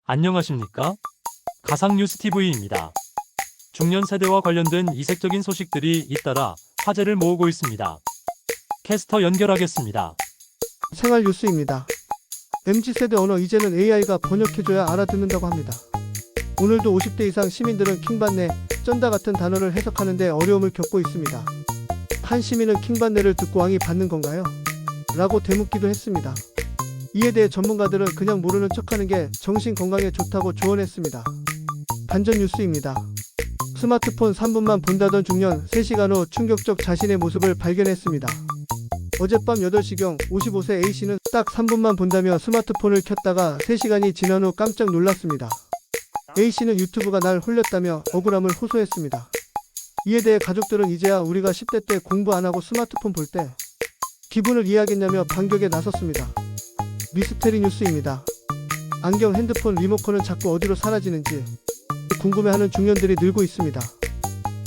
안녕하십니까? 가상뉴스TV입니다. 중년 세대와 관련된 이색적인 소식들이 잇따라 화제를 모으고 있습니다. 캐스터 연결하겠습니다. 생활 뉴스입니다. MZ세대 언어 이제는 AI가 번역해줘야 알아듣는다고 합니다. 오늘도 50대 이상 시민들은 킹받네, 쩐다 같은 단어를 해석하는데 어려움을 겪고 있습니다. 한 시민은 킹받네를 듣고 왕이 받는 건가요? 라고 되묻기도 했습니다. 이에 대해 전문가들은 그냥 모르는 척하는 게 정신 건강에 좋다고 조언했습니다. 반전 뉴스입니다. 스마트폰 3분만 본다던 중년 3시간 후 충격적 자신의 모습을 발견했습니다. 어젯밤 8시경 55세 A씨는 딱 3분만 본다며 스마트폰을 켰다가 3시간이 지난 후 깜짝 놀랐습니다. A씨는 유튜브가 날 홀렸다며 억울함을 호소했습니다. 이에 대해 가족들은 이제야 우리가 10대 때 공부 안 하고 스마트폰 볼 때 기분을 이해하겠냐며 반격에 나섰습니다. 미스테리 뉴스입니다. 안경, 핸드폰, 리모컨은 자꾸 어디로 사라지는지 궁금해하는 중년들이 늘고 있습니다.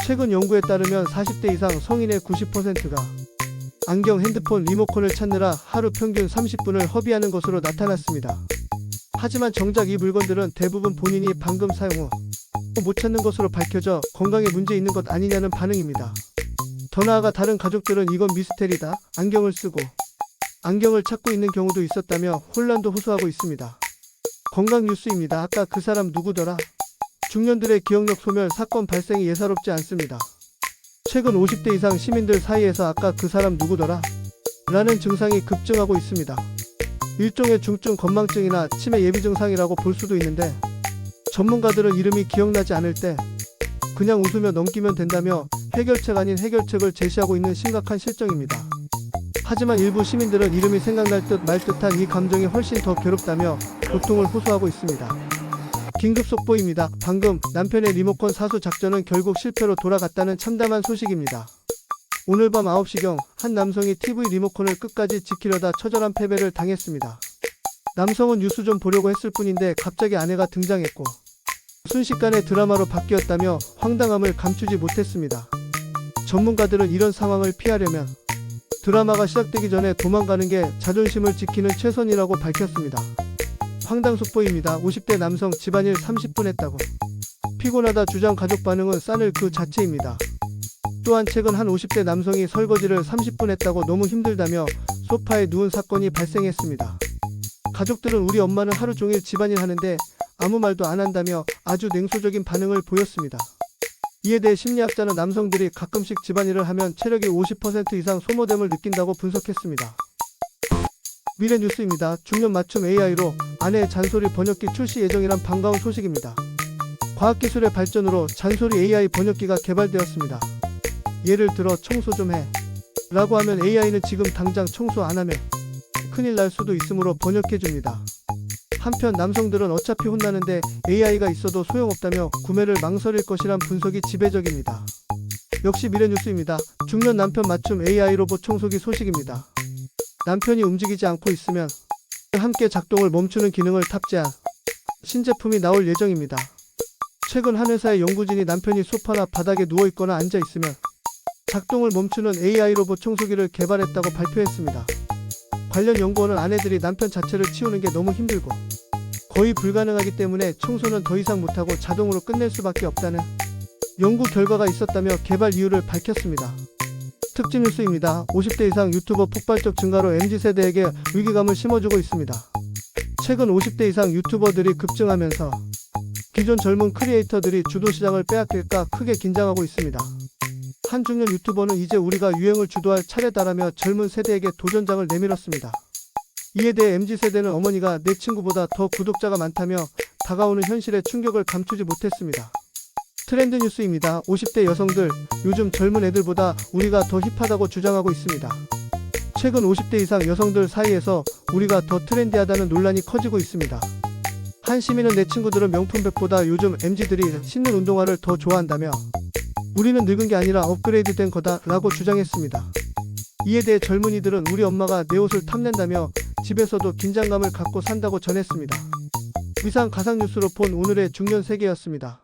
최근 연구에 따르면 40대 이상 성인의 90%가 안경, 핸드폰, 리모컨을 찾느라 하루 평균 30분을 허비하는 것으로 나타났습니다. 하지만 정작 이 물건들은 대부분 본인이 방금 사용 후 못 찾는 것으로 밝혀져 건강에 문제 있는 것 아니냐는 반응입니다. 더 나아가 다른 가족들은 이건 미스테리다, 안경을 쓰고 안경을 찾고 있는 경우도 있었다며 혼란도 호소하고 있습니다. 건강 뉴스입니다. 아까 그 사람 누구더라? 중년들의 기억력 소멸 사건 발생이 예사롭지 않습니다. 최근 50대 이상 시민들 사이에서 아까 그 사람 누구더라? 라는 증상이 급증하고 있습니다. 일종의 중증 건망증이나 치매 예비 증상이라고 볼 수도 있는데 전문가들은 이름이 기억나지 않을 때 그냥 웃으며 넘기면 된다며 해결책 아닌 해결책을 제시하고 있는 심각한 실정입니다. 하지만 일부 시민들은 이름이 생각날 듯 말 듯한 이 감정이 훨씬 더 괴롭다며 고통을 호소하고 있습니다. 긴급 속보입니다. 방금 남편의 리모컨 사수 작전은 결국 실패로 돌아갔다는 참담한 소식입니다. 오늘 밤 9시경 한 남성이 TV 리모컨을 끝까지 지키려다 처절한 패배를 당했습니다. 남성은 뉴스 좀 보려고 했을 뿐인데 갑자기 아내가 등장했고 순식간에 드라마로 바뀌었다며 황당함을 감추지 못했습니다. 전문가들은 이런 상황을 피하려면 드라마가 시작되기 전에 도망가는 게 자존심을 지키는 최선이라고 밝혔습니다. 황당 속보입니다. 50대 남성 집안일 30분 했다고 피곤하다 주장 가족 반응은 싸늘 그 자체입니다. 또한 최근 한 50대 남성이 설거지를 30분 했다고 너무 힘들다며 소파에 누운 사건이 발생했습니다. 가족들은 우리 엄마는 하루 종일 집안일 하는데 아무 말도 안 한다며 아주 냉소적인 반응을 보였습니다. 이에 대해 심리학자는 남성들이 가끔씩 집안일을 하면 체력이 50% 이상 소모됨을 느낀다고 분석했습니다. 미래 뉴스입니다. 중년 맞춤 AI로 아내의 잔소리 번역기 출시 예정이란 반가운 소식입니다. 과학기술의 발전으로 잔소리 AI 번역기가 개발되었습니다. 예를 들어 청소 좀 해 라고 하면 AI는 지금 당장 청소 안 하면 큰일 날 수도 있으므로 번역해줍니다. 한편 남성들은 어차피 혼나는데 AI가 있어도 소용없다며 구매를 망설일 것이란 분석이 지배적입니다. 역시 미래 뉴스입니다. 중년 남편 맞춤 AI 로봇 청소기 소식입니다. 남편이 움직이지 않고 있으면 함께 작동을 멈추는 기능을 탑재한 신제품이 나올 예정입니다. 최근 한 회사의 연구진이 남편이 소파나 바닥에 누워있거나 앉아있으면 작동을 멈추는 AI 로봇 청소기를 개발했다고 발표했습니다. 관련 연구원은 아내들이 남편 자체를 치우는 게 너무 힘들고 거의 불가능하기 때문에 청소는 더 이상 못하고 자동으로 끝낼 수밖에 없다는 연구 결과가 있었다며 개발 이유를 밝혔습니다. 특집 뉴스입니다. 50대 이상 유튜버 폭발적 증가로 MZ세대에게 위기감을 심어주고 있습니다. 최근 50대 이상 유튜버들이 급증하면서 기존 젊은 크리에이터들이 주도시장을 빼앗길까 크게 긴장하고 있습니다. 한 중년 유튜버는 이제 우리가 유행을 주도할 차례다라며 젊은 세대에게 도전장을 내밀었습니다. 이에 대해 MZ세대는 어머니가 내 친구보다 더 구독자가 많다며 다가오는 현실에 충격을 감추지 못했습니다. 트렌드 뉴스입니다. 50대 여성들, 요즘 젊은 애들보다 우리가 더 힙하다고 주장하고 있습니다. 최근 50대 이상 여성들 사이에서 우리가 더 트렌디하다는 논란이 커지고 있습니다. 한 시민은 내 친구들은 명품백보다 요즘 MZ들이 신는 운동화를 더 좋아한다며 우리는 늙은 게 아니라 업그레이드 된 거다 라고 주장했습니다. 이에 대해 젊은이들은 우리 엄마가 내 옷을 탐낸다며 집에서도 긴장감을 갖고 산다고 전했습니다. 이상 가상뉴스로 본 오늘의 중년 세계였습니다.